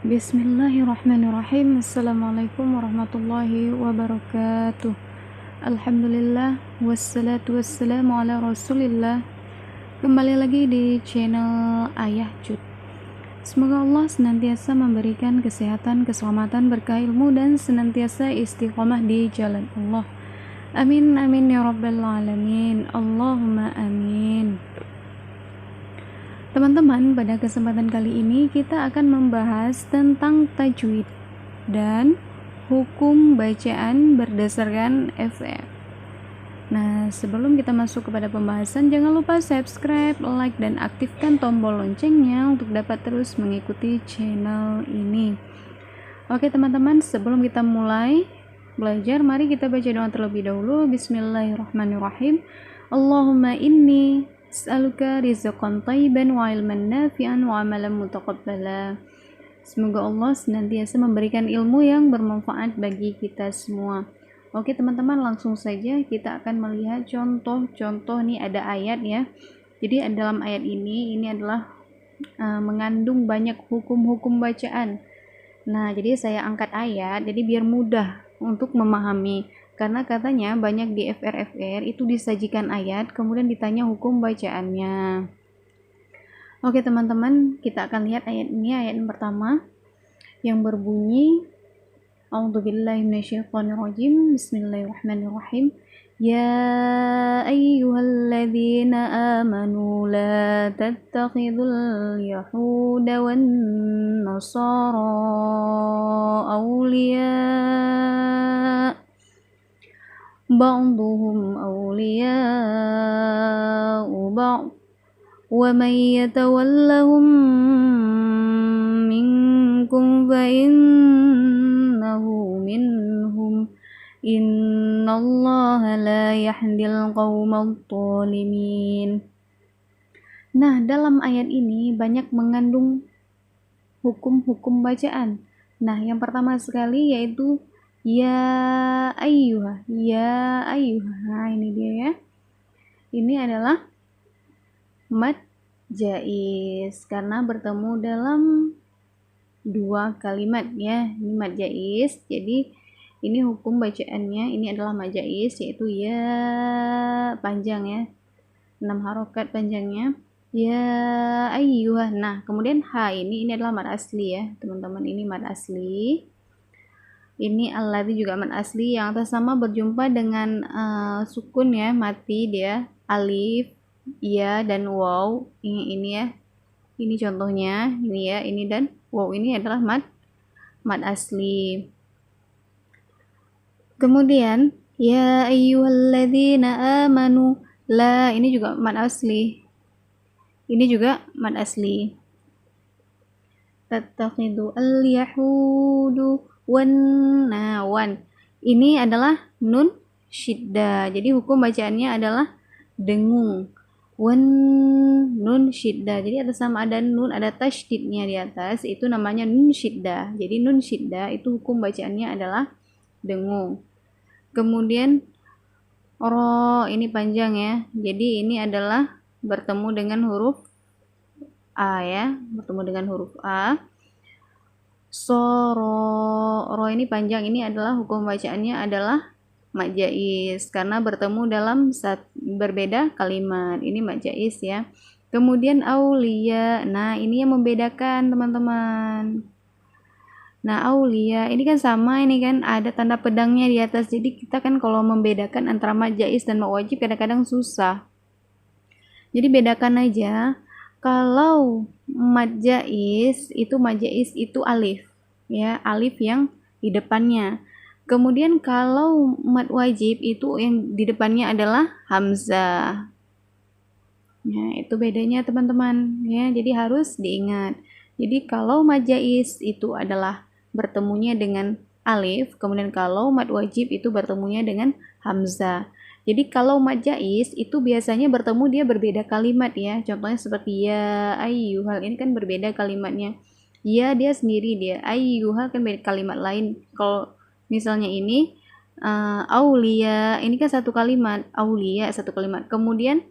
Bismillahirrahmanirrahim. Assalamualaikum warahmatullahi wabarakatuh. Alhamdulillah, wassalatu wassalamu ala rasulillah. Kembali lagi di channel Ayah Cut. Semoga Allah senantiasa memberikan kesehatan, keselamatan, berkah ilmu, dan senantiasa istiqomah di jalan Allah. Amin amin ya rabbal alamin. Allahumma amin. Teman-teman, pada kesempatan kali ini kita akan membahas tentang tajwid dan hukum bacaan berdasarkan FR. Nah, sebelum kita masuk kepada pembahasan, jangan lupa subscribe, like, dan aktifkan tombol loncengnya untuk dapat terus mengikuti channel ini. Oke teman-teman, sebelum kita mulai belajar, mari kita baca doa terlebih dahulu. Bismillahirrahmanirrahim. Allahumma inni as'aluka rizqan thayyiban wa ilman nafi'an wa amalan mutaqabbala. Semoga Allah senantiasa memberikan ilmu yang bermanfaat bagi kita semua. Oke teman-teman, langsung saja kita akan melihat contoh-contoh. Nih ada ayat ya. Jadi dalam ayat ini adalah mengandung banyak hukum-hukum bacaan. Nah, jadi saya angkat ayat jadi biar mudah untuk memahami. Karena katanya banyak di FR itu disajikan ayat, kemudian ditanya hukum bacaannya. Oke teman-teman, kita akan lihat ayat ini, ayat yang pertama yang berbunyi A'udzubillahi minasyaitonirrajim. Bismillahirrahmanirrahim. Ya ayyuhalladzina amanu la tattakhidul yahuda wan nasara awliya ba'duhum awliya'u ba'd wa man yatawallahum minkum fa innahu minhum innallaha la yahdil qaumadh dhalimin. Nah, dalam ayat ini banyak mengandung hukum-hukum bacaan. Nah, yang pertama sekali yaitu ya ayyuha, ya ayyuha. Nah, ini dia ya. Ini adalah mad jaiz karena bertemu dalam dua kalimat ya. Ini mad jaiz. Jadi ini hukum bacaannya ini adalah mad jaiz, yaitu ya panjang ya. 6 harokat panjangnya. Ya ayyuha. Nah, kemudian ha ini adalah mad asli ya, teman-teman. Ini mad asli. Ini alladzi juga mad asli yang atas sama berjumpa dengan sukun ya, mati dia, alif, ya dan waw. Ini ya. Ini contohnya, ini ya, ini dan waw ini adalah mad asli. Kemudian ya ayyuhalladzina amanu, la ini juga mad asli. Ini juga mad asli. Tattakhidu al-yahudu wan. Ini adalah nun syiddah. Jadi hukum bacaannya adalah dengung. Wan nun syiddah. Jadi ada sama ada nun, ada tasydidnya di atas, itu namanya nun syiddah. Jadi nun syiddah itu hukum bacaannya adalah dengung. Kemudian ro ini panjang ya. Jadi ini adalah bertemu dengan huruf A ya, bertemu dengan huruf A. Ro ini panjang, ini adalah hukum bacaannya adalah mad jaiz karena bertemu dalam berbeda kalimat. Ini mad jaiz ya. Kemudian aulia. Nah, ini yang membedakan teman-teman. Nah, aulia ini kan sama, ini kan ada tanda pedangnya di atas. Jadi kita kan kalau membedakan antara mad jaiz dan mad wajib kadang-kadang susah. Jadi bedakan aja. Kalau mad jaiz itu alif ya, alif yang di depannya. Kemudian kalau mad wajib itu yang di depannya adalah hamzah. Ya, itu bedanya teman-teman ya. Jadi harus diingat. Jadi kalau mad jaiz itu adalah bertemunya dengan alif, kemudian kalau mad wajib itu bertemunya dengan hamzah. Jadi kalau mad jaiz itu biasanya bertemu dia berbeda kalimat ya. Contohnya seperti ya ayyuhal, ini kan berbeda kalimatnya. Ya dia sendiri dia, ayyuhal kan beda kalimat lain. Kalau misalnya ini aulia, ini kan satu kalimat, aulia satu kalimat. Kemudian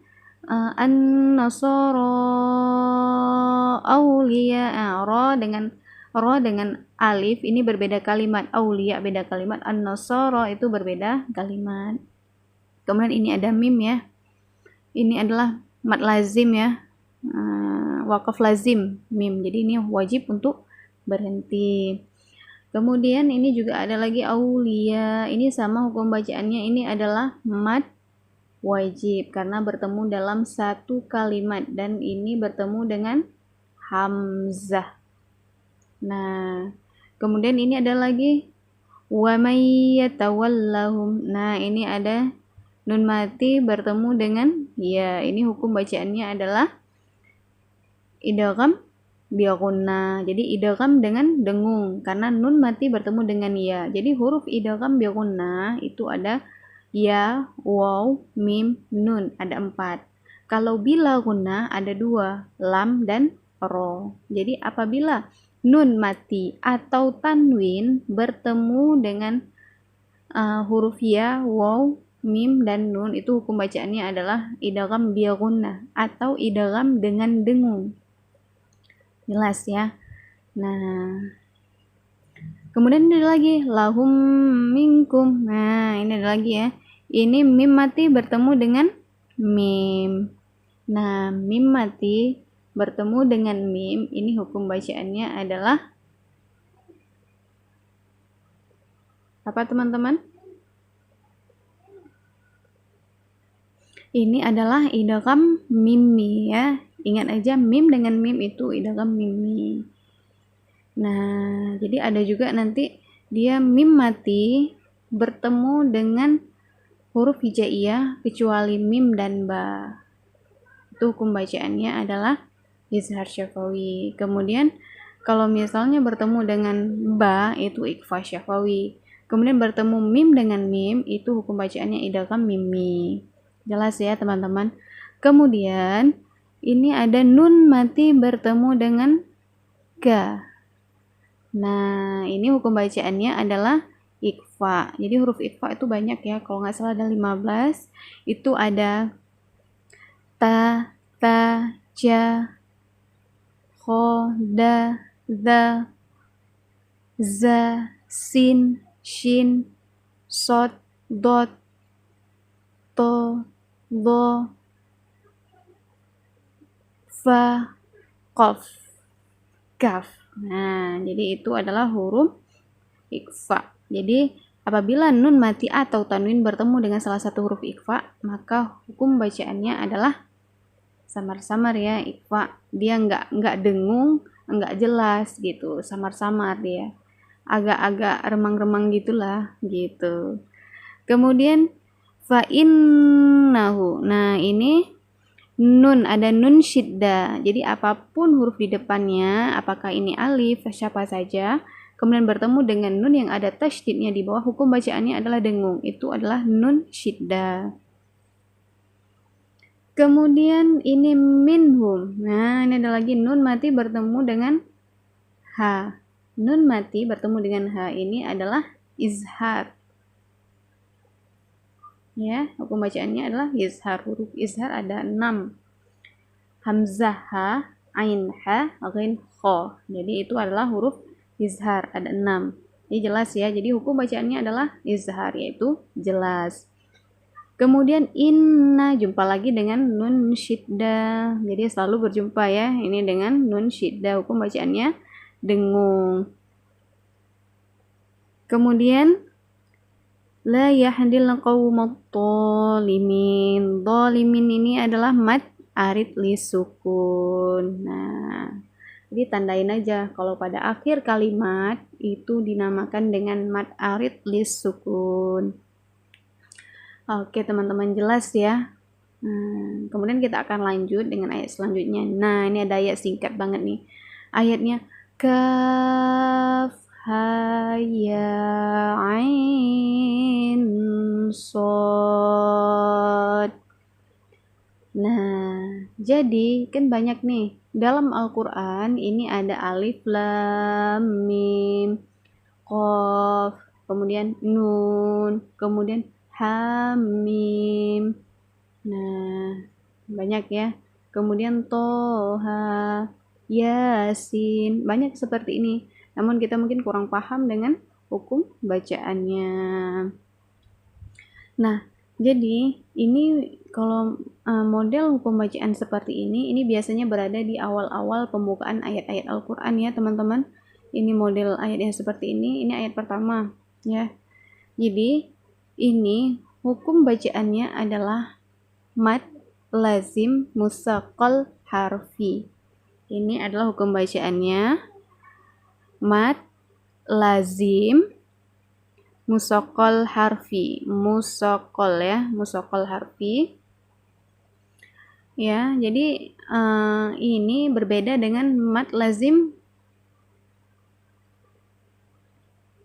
an-nasara aulia, ro dengan Ro dengan alif ini berbeda kalimat, aulia beda kalimat, an-nasara itu berbeda kalimat. Kemudian ini ada mim ya. Ini adalah mad lazim ya. Waqaf lazim mim. Jadi ini wajib untuk berhenti. Kemudian ini juga ada lagi aulia. Ini sama hukum bacaannya, ini adalah mad wajib karena bertemu dalam satu kalimat dan ini bertemu dengan hamzah. Nah, kemudian ini ada lagi wa may yatawallahum. Nah, ini ada nun mati bertemu dengan ya. Ini hukum bacaannya adalah idgham bi gunnah. Jadi idgham dengan dengung karena nun mati bertemu dengan ya. Jadi huruf idgham bi gunnah itu ada ya, waw, mim, nun, ada 4. Kalau bila gunnah ada 2, lam dan ro. Jadi apabila nun mati atau tanwin bertemu dengan huruf ya, waw, mim, dan nun, itu hukum bacaannya adalah idgham bi gunnah atau idgham dengan dengung. Jelas ya. Nah, kemudian ada lagi lahum minkum. Nah, ini ada lagi ya. Ini mim mati bertemu dengan mim. Nah, mim mati bertemu dengan mim, ini hukum bacaannya adalah apa teman-teman? Ini adalah idgham mimmi ya. Ingat aja mim dengan mim itu idgham mimmi. Nah, jadi ada juga nanti dia mim mati bertemu dengan huruf hijaiyah kecuali mim dan ba. Itu hukum bacaannya adalah izhar syafawi. Kemudian kalau misalnya bertemu dengan ba itu ikhfa syafawi. Kemudian bertemu mim dengan mim itu hukum bacaannya idgham mimmi. Jelas ya teman-teman. Kemudian ini ada nun mati bertemu dengan ga. Nah, ini hukum bacaannya adalah ikhfa. Jadi huruf ikhfa itu banyak ya. Kalau nggak salah ada 15. Itu ada ta, ja, kho, da, za, sin, shin, sod, dot, to, do, fa, qaf, kaf. Nah, jadi itu adalah huruf ikhfa. Jadi apabila nun mati atau tanwin bertemu dengan salah satu huruf ikhfa, maka hukum bacaannya adalah samar-samar ya, ikhfa. Dia nggak dengung, nggak jelas gitu, samar-samar dia. Agak-agak remang-remang gitulah gitu. Kemudian fa innahu. Nah, ini nun, ada nun syiddah. Jadi apapun huruf di depannya, apakah ini alif, siapa saja, kemudian bertemu dengan nun yang ada tasydidnya di bawah, hukum bacaannya adalah dengung. Itu adalah nun syiddah. Kemudian ini minhum. Nah, ini ada lagi nun mati bertemu dengan ha. Nun mati bertemu dengan ha ini adalah izhar. Ya, hukum bacaannya adalah izhar. Huruf izhar ada 6. Hamzah ha, ain ha, ghain kho. Jadi itu adalah huruf izhar, ada 6. Ini jelas ya. Jadi hukum bacaannya adalah izhar, yaitu jelas. Kemudian inna, jumpa lagi dengan nun syiddah. Jadi selalu berjumpa ya. Ini dengan nun syiddah, hukum bacaannya dengung. Kemudian la yahdil qaumat dhalimin. Dhalimin ini adalah mad arid lisukun. Nah, jadi tandain aja kalau pada akhir kalimat itu dinamakan dengan mad arid lisukun. Oke teman-teman, jelas ya. Kemudian kita akan lanjut dengan ayat selanjutnya. Nah, ini ada ayat singkat banget nih. Ayatnya kaf ha ya ain sod. Nah, jadi kan banyak nih dalam Al-Quran ini ada alif, lam, mim, qaf, kemudian nun, kemudian hamim. Nah, banyak ya. Kemudian toha, yasin, banyak seperti ini. namun kita mungkin kurang paham dengan hukum bacaannya. Nah, jadi ini kalau model hukum bacaan seperti ini biasanya berada di awal-awal pembukaan ayat-ayat Al-Quran ya teman-teman. Ini model ayatnya seperti ini ayat pertama ya. Jadi ini hukum bacaannya adalah mad lazim musaqqal harfi. Ini adalah hukum bacaannya mad lazim musaqqal harfi, musaqqal ya, musaqqal harfi. Ya, jadi ini berbeda dengan mad lazim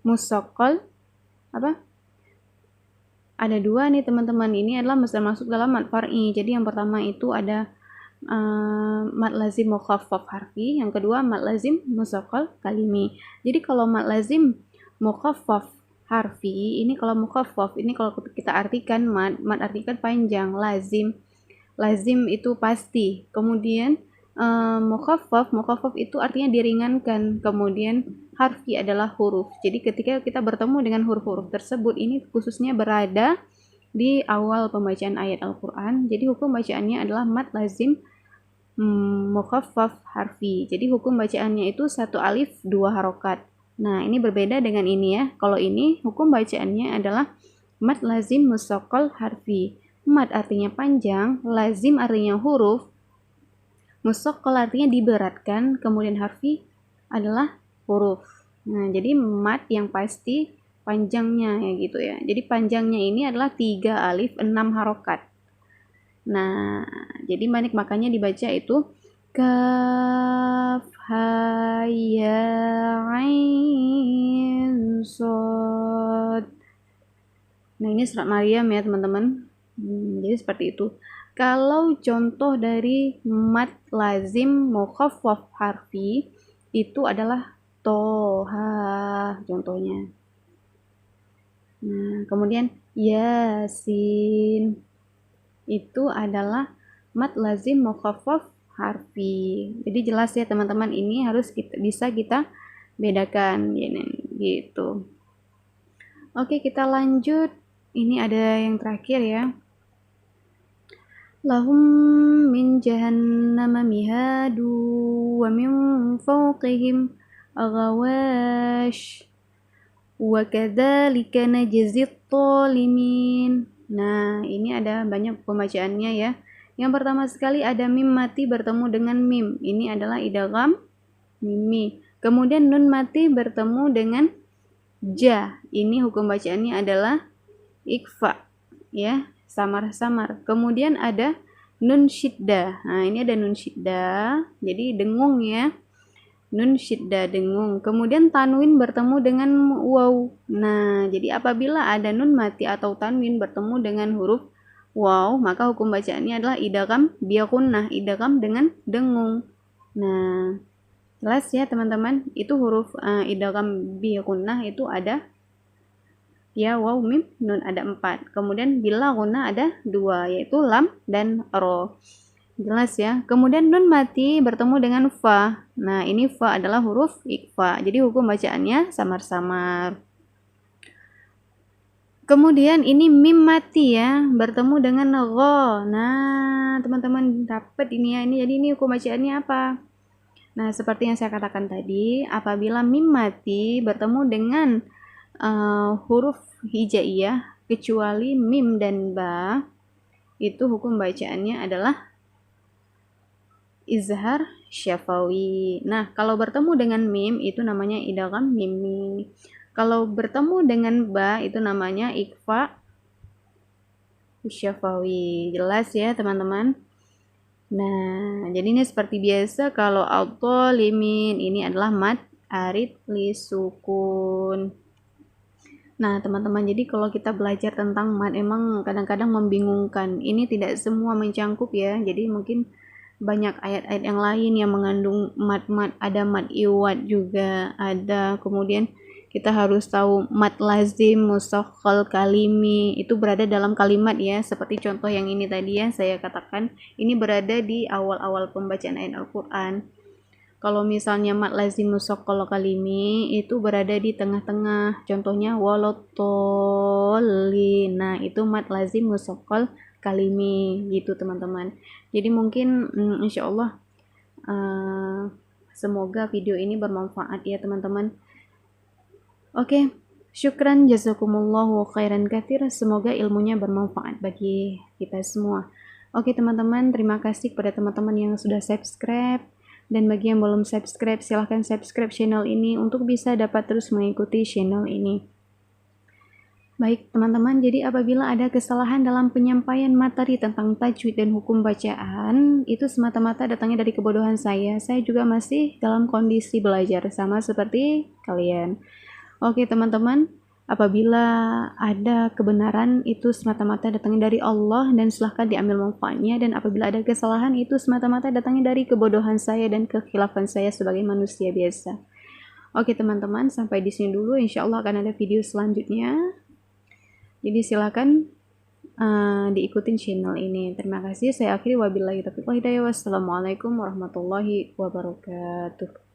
musaqqal apa? Ada dua nih teman-teman, ini adalah masuk dalam mad far'i. Jadi yang pertama itu ada mad lazim mukhaffaf harfi, yang kedua mad lazim musaqqal kalimi. Jadi kalau mad lazim mukhaffaf harfi, ini kalau mukhaffaf, ini kalau kita artikan mad artikan panjang, lazim itu pasti. Kemudian mukhaffaf itu artinya diringankan. Kemudian harfi adalah huruf. Jadi ketika kita bertemu dengan huruf-huruf tersebut, ini khususnya berada di awal pembacaan ayat Al-Quran. Jadi hukum bacaannya adalah mad lazim mukhaffaf harfi. Jadi hukum bacaannya itu 1 alif 2 harokat. Nah, ini berbeda dengan ini ya. Kalau ini hukum bacaannya adalah mad lazim musaqqal harfi. Mad artinya panjang, lazim artinya huruf, musaqqal artinya diberatkan, kemudian harfi adalah huruf. Nah, jadi mad yang pasti panjangnya ya gitu ya. Jadi panjangnya ini adalah 3 alif 6 harokat. Nah, jadi makanya dibaca itu kaf ha ya ain shad. Nah, ini surat Maryam ya teman-teman. Jadi seperti itu. Kalau contoh dari mad lazim mukhaffaf harfi itu adalah toha contohnya. Nah, kemudian yasin itu adalah mad lazim mukhaffaf harfi. Jadi jelas ya teman-teman, ini harus bisa kita bedakan gitu. Oke, kita lanjut. Ini ada yang terakhir ya. Lahum min jahannama mihadu wa min fawqihim ghawash wa kadzalika najzit dhalimin. Nah, ini ada banyak pembacaannya ya. Yang pertama sekali ada mim mati bertemu dengan mim. Ini adalah idgham mimi. Kemudian nun mati bertemu dengan ja. Ini hukum bacaannya adalah ikfa ya, samar-samar. Kemudian ada nun syiddah. Nah, ini ada nun syiddah. Jadi dengung ya. Nun syiddah dengung. Kemudian tanwin bertemu dengan waw. Nah, jadi apabila ada nun mati atau tanwin bertemu dengan huruf waw, maka hukum bacaannya adalah idgham biqunnah, idgham dengan dengung. Nah, jelas ya teman-teman, itu huruf idgham biqunnah itu ada ya waw mim nun ada 4. Kemudian bila gunnah ada 2, yaitu lam dan ro. Jelas ya. Kemudian nun mati bertemu dengan fa. Nah, ini fa adalah huruf ikfa. Jadi hukum bacaannya samar-samar. Kemudian ini mim mati ya, bertemu dengan gho. Nah, teman-teman dapat ini ya. Jadi ini hukum bacaannya apa? Nah, seperti yang saya katakan tadi, apabila mim mati bertemu dengan huruf hijaiyah kecuali mim dan ba, itu hukum bacaannya adalah izhar syafawi. Nah, kalau bertemu dengan mim itu namanya idgham mimi. Kalau bertemu dengan ba itu namanya ikfa syafawi. Jelas ya, teman-teman? Nah, jadi ini seperti biasa kalau al-dhalimin ini adalah mad arid li sukun. Nah, teman-teman, jadi kalau kita belajar tentang mad emang kadang-kadang membingungkan. Ini tidak semua mencangkup ya. Jadi mungkin banyak ayat-ayat yang lain yang mengandung mad-mad, ada mad iwad juga ada. Kemudian kita harus tahu mad lazim musaqqal kalimi itu berada dalam kalimat ya, seperti contoh yang ini tadi ya saya katakan, ini berada di awal-awal pembacaan ayat Al-Qur'an. Kalau misalnya mad lazim musaqqal kalimi itu berada di tengah-tengah. Contohnya walotolin. Nah, itu mad lazim musaqqal kalimi gitu teman-teman. Jadi mungkin insya Allah semoga video ini bermanfaat ya teman-teman. Oke, syukran jazakumullahu khairan katsir. Semoga ilmunya bermanfaat bagi kita semua. Oke teman-teman, terima kasih kepada teman-teman yang sudah subscribe. Dan bagi yang belum subscribe, silahkan subscribe channel ini untuk bisa dapat terus mengikuti channel ini. Baik teman-teman, jadi apabila ada kesalahan dalam penyampaian materi tentang tajwid dan hukum bacaan, itu semata-mata datangnya dari kebodohan saya. Saya juga masih dalam kondisi belajar, sama seperti kalian. Oke teman-teman, apabila ada kebenaran itu semata-mata datangnya dari Allah dan silahkan diambil manfaatnya, dan apabila ada kesalahan itu semata-mata datangnya dari kebodohan saya dan kekhilafan saya sebagai manusia biasa. Oke teman-teman, sampai di sini dulu. Insya Allah akan ada video selanjutnya. Jadi silakan diikutin channel ini. Terima kasih. Saya akhiri, wabillahi taufiq wal hidayah. Wassalamualaikum warahmatullahi wabarakatuh.